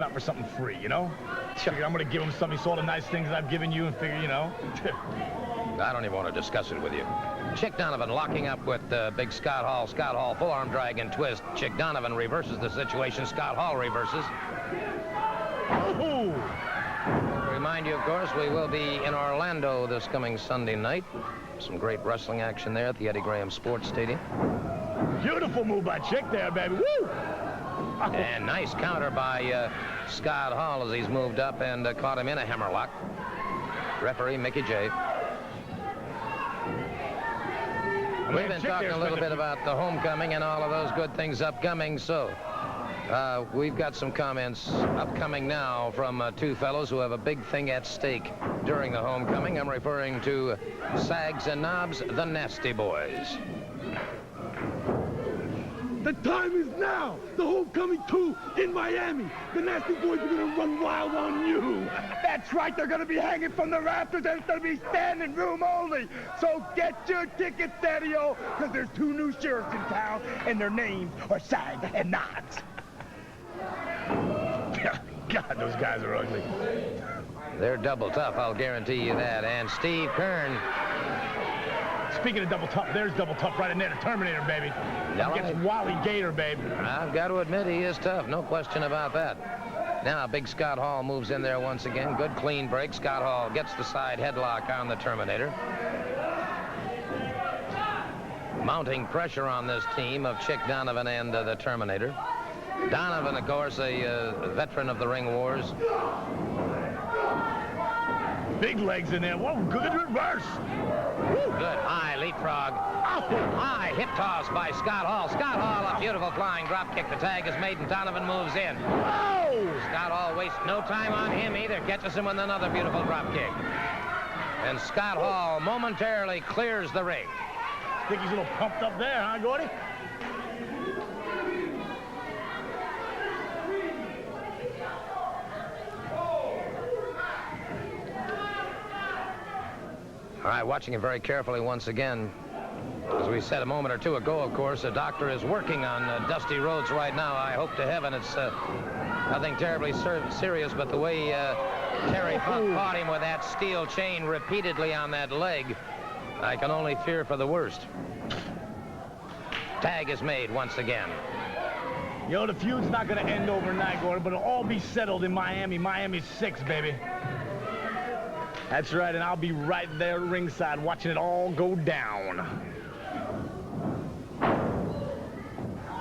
out for something free, you know? Figured I'm going to give him some of all the nice things I've given you and figure, you know. I don't even want to discuss it with you. Chick Donovan locking up with Big Scott Hall. Scott Hall forearm drag and twist. Chick Donovan reverses the situation. Scott Hall reverses. Oh! Remind you, of course, we will be in Orlando this coming Sunday night. Some great wrestling action there at the Eddie Graham Sports Stadium. Beautiful move by Chick there, baby. Woo! And nice counter by Scott Hall as he's moved up and caught him in a hammerlock. Referee Mickey J. We've been talking a little bit about the homecoming and all of those good things upcoming, so we've got some comments upcoming now from two fellows who have a big thing at stake during the homecoming. I'm referring to Sags and Knobs, the Nasty Boys. The time is now. The homecoming 2 in Miami. The Nasty Boys are going to run wild on you. That's right. They're going to be hanging from the rafters. There's going to be standing room only. So get your tickets, Daddy-O, because there's 2 new sheriffs in town, and their names are Sags and Knobs. God, those guys are ugly. They're double tough, I'll guarantee you that. And Steve Kern. Speaking of double tough, there's double tough right in there. The Terminator, baby. Against Wally Gator, baby. I've got to admit he is tough. No question about that. Now, Big Scott Hall moves in there once again. Good clean break. Scott Hall gets the side headlock on the Terminator. Mounting pressure on this team of Chick Donovan and the Terminator. Donovan, of course, a veteran of the ring wars. Big legs in there. Whoa, good reverse. Woo. Good high leapfrog. High hip toss by Scott Hall. Scott Hall, a beautiful flying drop kick. The tag is made and Donovan moves in. Oh! Scott Hall wastes no time on him either. Catches him with another beautiful drop kick. And Scott Hall momentarily clears the ring. Think he's a little pumped up there, huh, Gordy? All right, watching it very carefully once again. As we said a moment or two ago, of course, the doctor is working on dusty roads right now. I hope to heaven it's nothing terribly serious, but the way Terry caught him with that steel chain repeatedly on that leg, I can only fear for the worst. Tag is made once again. You know, the feud's not going to end overnight, Gordon, but it'll all be settled in Miami. Miami's 6, baby. That's right, and I'll be right there ringside watching it all go down.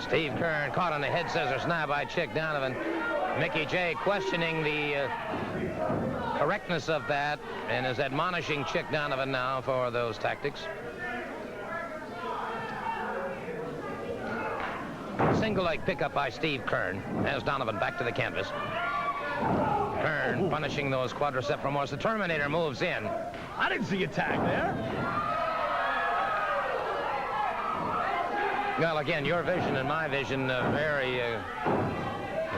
Steve Kern caught on the head scissors now by Chick Donovan. Mickey J questioning the correctness of that and is admonishing Chick Donovan now for those tactics. Single leg pickup by Steve Kern as Donovan back to the canvas. Kern punishing those quadricep femoris. The Terminator moves in. I didn't see a tag there. Well, again, your vision and my vision vary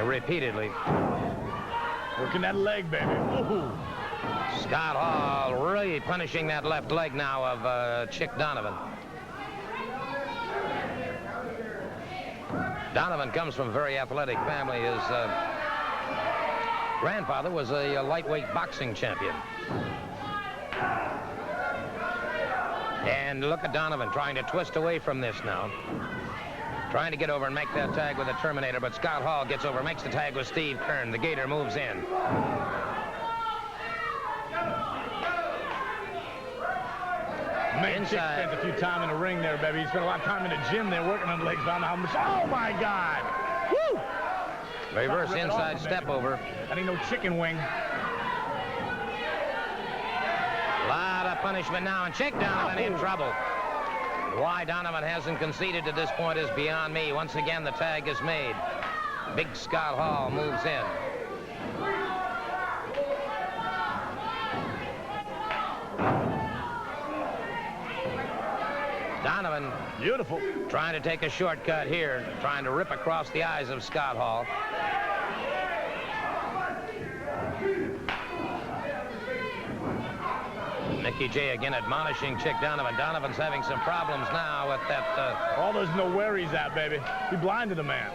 repeatedly. Working that leg, baby. Ooh. Scott Hall really punishing that left leg now of Chick Donovan. Donovan comes from a very athletic family. His grandfather was a lightweight boxing champion. And look at Donovan trying to twist away from this now. Trying to get over and make that tag with the Terminator, but Scott Hall gets over, makes the tag with Steve Kern. The Gator moves in. Man, Chick spent a few time in the ring there, baby. He spent a lot of time in the gym there working on the legs. I don't know how much. Oh, my God. Woo! Reverse inside step over. That ain't no chicken wing. A lot of punishment now, and Chick Donovan in trouble. Why Donovan hasn't conceded to this point is beyond me. Once again, the tag is made. Big Scott Hall moves in. Donovan, beautiful, trying to take a shortcut here, trying to rip across the eyes of Scott Hall. Mickey J again admonishing Chick Donovan. Donovan's having some problems now with that. All those no worries out, baby. He blinded the man.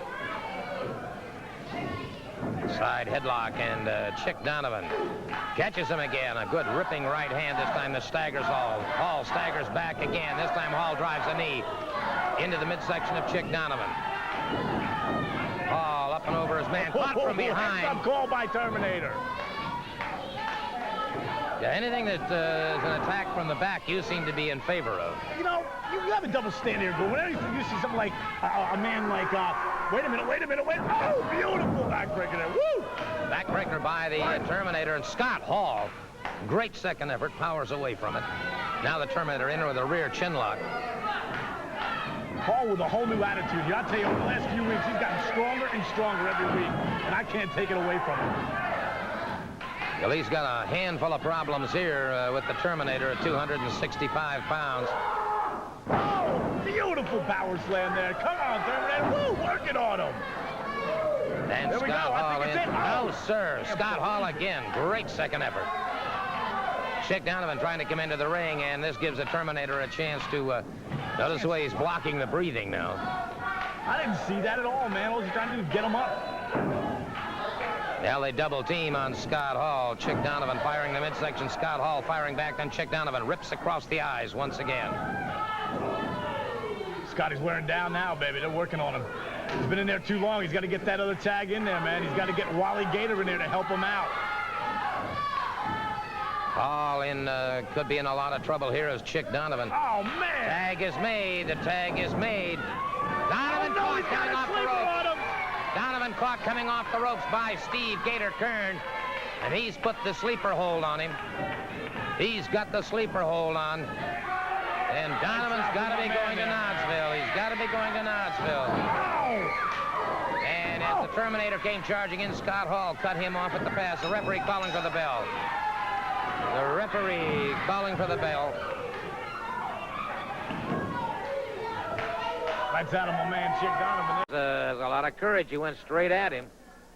Side headlock, and Chick Donovan catches him again. A good ripping right hand. This time this staggers Hall. Hall staggers back again. This time Hall drives a knee into the midsection of Chick Donovan. Hall up and over his man. Caught from behind. Hands up call by Terminator. Yeah, anything that is an attack from the back, you seem to be in favor of. You know, you have a double standard here, but whenever you see something like a man like, wait a minute. Oh, beautiful backbreaker there. Woo! Backbreaker by the Terminator, and Scott Hall, great second effort, powers away from it. Now the Terminator in with a rear chin lock. Hall with a whole new attitude here. I'll tell you, over the last few weeks, he's gotten stronger and stronger every week, and I can't take it away from him. Well, he's got a handful of problems here with the Terminator at 265 pounds. Oh, beautiful power slam there. Come on, Terminator. Woo, working on him. And There we Scott go. I Hall think in. it's it. No, sir. Scott Hall again. Great second effort. Chick Donovan trying to come into the ring, and this gives the Terminator a chance to notice the way he's blocking the breathing now. I didn't see that at all, man. All he's trying to do is get him up. Now they double team on Scott Hall. Chick Donovan firing the midsection. Scott Hall firing back. Then Chick Donovan rips across the eyes once again. Scotty's wearing down now, baby. They're working on him. He's been in there too long. He's got to get that other tag in there, man. He's got to get Wally Gator in there to help him out. Hall could be in a lot of trouble here as Chick Donovan. Oh, man. Tag is made. The tag is made. Donovan caught coming off the ropes. Donovan caught coming off the ropes by Steve Gator Kern. And he's put the sleeper hold on him. He's got the sleeper hold on. And Donovan's got to be going to Knoxville. He's got to be going to Knoxville. And as the Terminator came charging in, Scott Hall cut him off at the pass. The referee calling for the bell. The referee calling for the bell. Lights out of my man, Chick Donovan. There's a lot of courage. He went straight at him.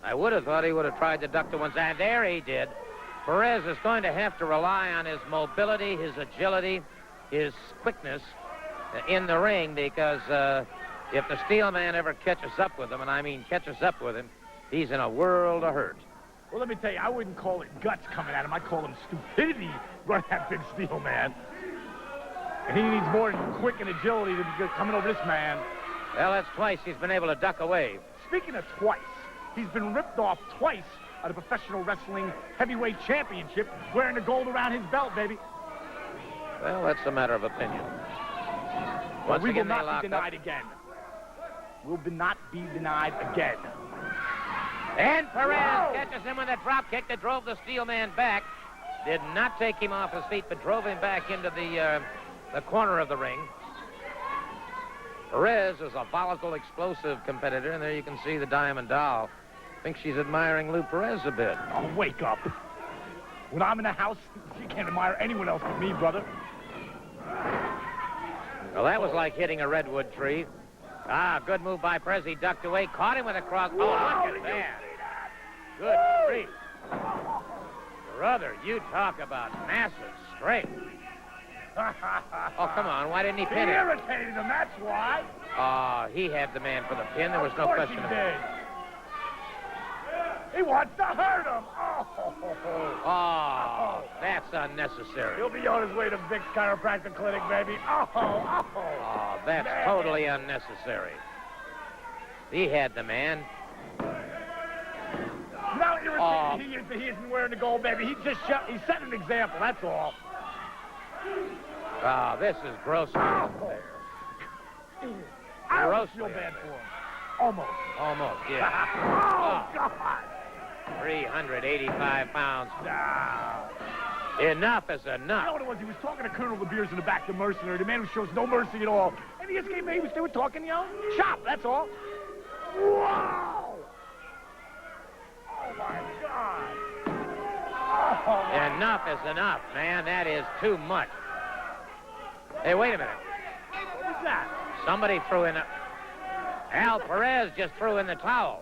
I would have thought he would have tried to duck the one side. There he did. Perez is going to have to rely on his mobility, his agility, his quickness in the ring, because if the Steel Man ever catches up with him, and I mean catches up with him, he's in a world of hurt. Well, let me tell you, I wouldn't call it guts coming at him. I'd call him stupidity running that big Steel Man. And he needs more than quick and agility to be coming over this man. Well, that's twice he's been able to duck away. Speaking of twice, he's been ripped off twice at a professional wrestling heavyweight championship wearing the gold around his belt, baby. Well, that's a matter of opinion. But we will again, not be denied again. Will not be denied again. And Perez catches him with a drop kick that drove the Steel Man back. Did not take him off his feet, but drove him back into the corner of the ring. Perez is a volatile, explosive competitor, and there you can see the Diamond Doll. I think she's admiring Lou Perez a bit. Oh, wake up. When I'm in the house, you can't admire anyone else but me, brother. Well, that was like hitting a redwood tree. Ah, good move by Perez. He ducked away, caught him with a cross. Oh, look at that. Good grief. Brother, you talk about massive strength. Oh, come on. Why didn't he He pin him? irritated him, that's why. He had the man for the pin. There was no question Of of course it. he did. He wants to hurt him. Oh, that's unnecessary. He'll be on his way to Vic's Chiropractic Clinic, baby. Oh, that's man. totally unnecessary. He had the man. Now irritated he isn't wearing the gold, baby. He's setting an example, that's all. Oh, this is gross. I almost feel Grossly bad unfair. for him. Almost. Almost, yeah. Oh, God. 385 pounds. No. Enough is You know enough. what it was? He was talking to Colonel LeBeers in the back, the mercenary, the man who shows no mercy at all. And he just came in, they were talking, shop, that's all. Wow! Oh, my God. Oh, my. Enough is enough, man. That is too much. Hey, wait a minute. What was that? Somebody threw in a... Al Perez just threw in the towel.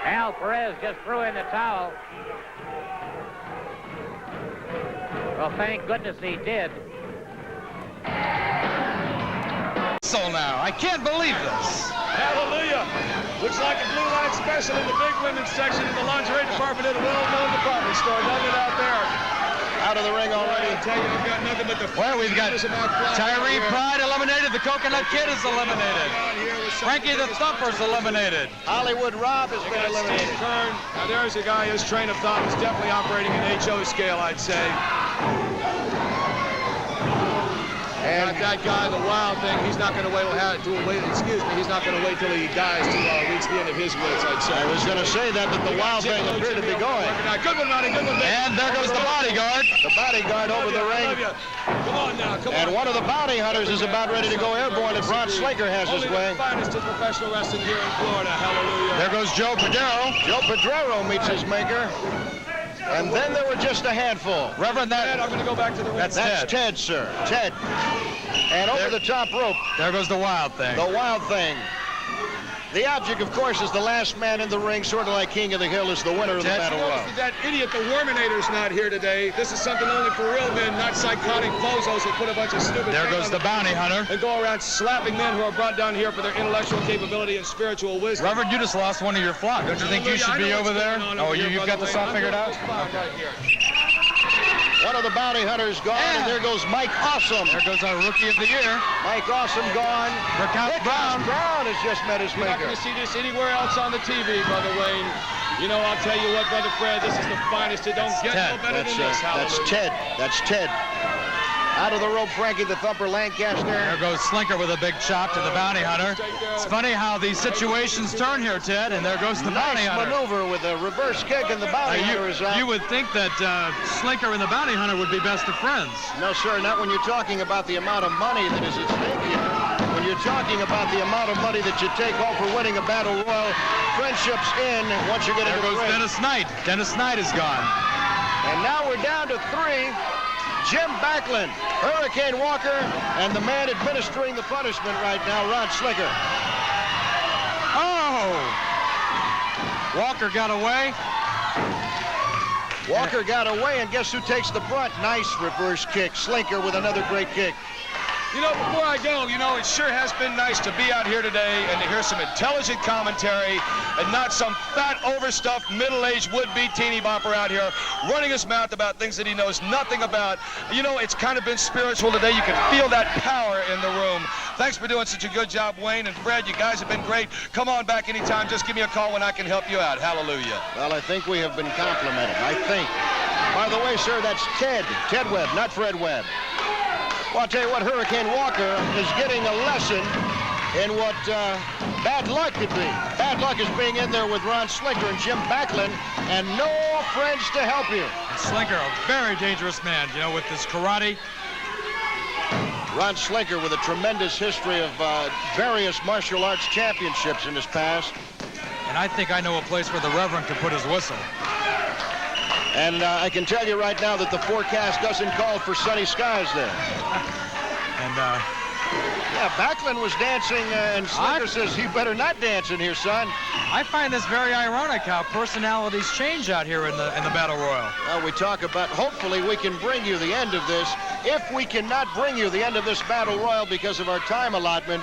Al Perez just threw in the towel. Well, thank goodness he did. So now, I can't believe this. Hallelujah. Looks like a blue light special in the big women's section in the lingerie department at a well-known department store. Nothing out there. Out of the ring already. I tell you, I've got nothing but the... Well, we've got Tyree Pride eliminated. The Coconut Kid is eliminated. Frankie the Thumper's eliminated. Hollywood Rob has been eliminated. Steve Kern. Now, there's a guy, his train of thought is definitely operating an HO scale, I'd say. And that guy, the Wild Thing, he's not going to wait. He's not going to wait till he dies to reach the end of his wits, I'd say. I was going to say that, but the Wild Thing appeared to be going. Good one, Ronnie. Good one, Vic. And there goes the bodyguard. The bodyguard over the ring. Come on now, come on. And one of the bounty hunters is about ready to go airborne if Ron Slinker has his way. Only the finest in professional wrestling here in Florida. Hallelujah. There goes Joe Padero. Joe Pedrero meets his maker. And then there were just a handful. Reverend, Ted, I'm going to go back to the ring. That's Ted, sir. Ted. And over the top rope. There goes the Wild Thing. The Wild Thing. The object, of course, is the last man in the ring, sort of like King of the Hill is the winner of the battle royal. That idiot, the Worminator's not here today. This is something only for real men, not psychotic bozos who put a bunch of stupid... There goes the bounty hunter. And go around slapping men who are brought down here for their intellectual capability and spiritual wisdom. Reverend, you just lost one of your flock. Don't you think you should be over there? Oh, you've got this all figured out? Right here. One of the bounty hunters gone, and there goes Mike Awesome. There goes our Rookie of the Year. Mike Awesome gone. Rickhouse Brown. Brown has just met his You're not maker. going to see this anywhere else on the TV, Brother Wayne. You know, I'll tell you what, Brother Fred, this is the finest. It don't get no better than this. That's Ted. That's Ted. Out of the rope, Frankie the Thumper Lancaster. There goes Slinker with a big chop to the bounty hunter. It's funny how these situations turn here, Ted, and there goes the bounty hunter. Nice maneuver with a reverse kick, and the bounty hunter is out. You would think that Slinker and the bounty hunter would be best of friends. No, sir, not when you're talking about the amount of money that is at stake here. When you're talking about the amount of money that you take home for winning a battle royal, friendships in once you get into the ring. There goes Dennis Knight. Dennis Knight is gone. And now we're down to 3. Jim Backlund, Hurricane Walker, and the man administering the punishment right now, Ron Slinker. Oh! Walker got away. Walker got away, and guess who takes the brunt? Nice reverse kick. Slinker with another great kick. You know, before I go, you know, it sure has been nice to be out here today and to hear some intelligent commentary and not some fat, overstuffed, middle-aged would-be teeny bopper out here running his mouth about things that he knows nothing about. You know, it's kind of been spiritual today. You can feel that power in the room. Thanks for doing such a good job, Wayne and Fred. You guys have been great. Come on back anytime. Just give me a call when I can help you out. Hallelujah. Well, I think we have been complimented. I think. By the way, sir, that's Ted Webb, not Fred Webb. Well, I'll tell you what, Hurricane Walker is getting a lesson in what bad luck could be. Bad luck is being in there with Ron Slinker and Jim Backlund, and no friends to help you. And Slinker, a very dangerous man, you know, with his karate. Ron Slinker with a tremendous history of various martial arts championships in his past. And I think I know a place where the Reverend could put his whistle. And I can tell you right now that the forecast doesn't call for sunny skies there. And, yeah, Backlund was dancing, and Slinker says, you better not dance in here, son. I find this very ironic how personalities change out here in the Battle Royal. Well, we talk about, hopefully we can bring you the end of this. If we cannot bring you the end of this Battle Royal because of our time allotment,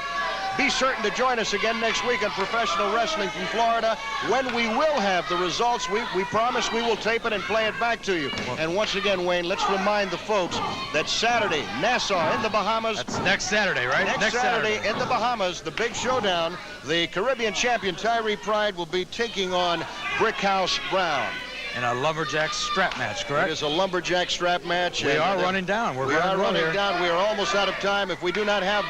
be certain to join us again next week on Professional Wrestling from Florida, when we will have the results. We promise we will tape it and play it back to you. And once again, Wayne, let's remind the folks that Saturday, Nassau in the Bahamas. That's next Saturday, right? Next Saturday in the Bahamas, the big showdown. The Caribbean champion Tyree Pride will be taking on Brickhouse Brown. In a lumberjack strap match, correct? It is a lumberjack strap match. We are running down. We are running down. We are almost out of time. If we do not have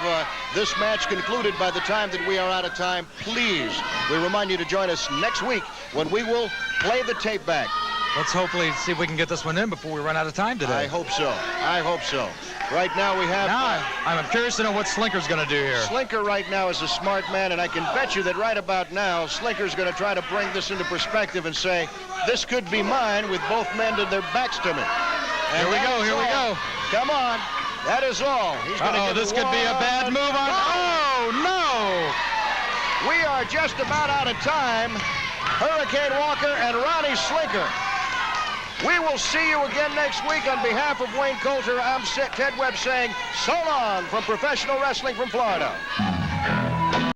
this match concluded by the time that we are out of time, please, we remind you to join us next week when we will play the tape back. Let's hopefully see if we can get this one in before we run out of time today. I hope so. I hope so. Right now we have... Now I'm curious to know what Slinker's going to do here. Slinker right now is a smart man, and I can bet you that right about now, Slinker's going to try to bring this into perspective and say, this could be mine with both men to their backs to me. And here we go. Come on. That is all. He's going to this could be a bad move on... Oh, no! We are just about out of time. Hurricane Walker and Ronnie Slinker. We will see you again next week. On behalf of Wayne Coulter, I'm Ted Webb saying so long from Professional Wrestling from Florida.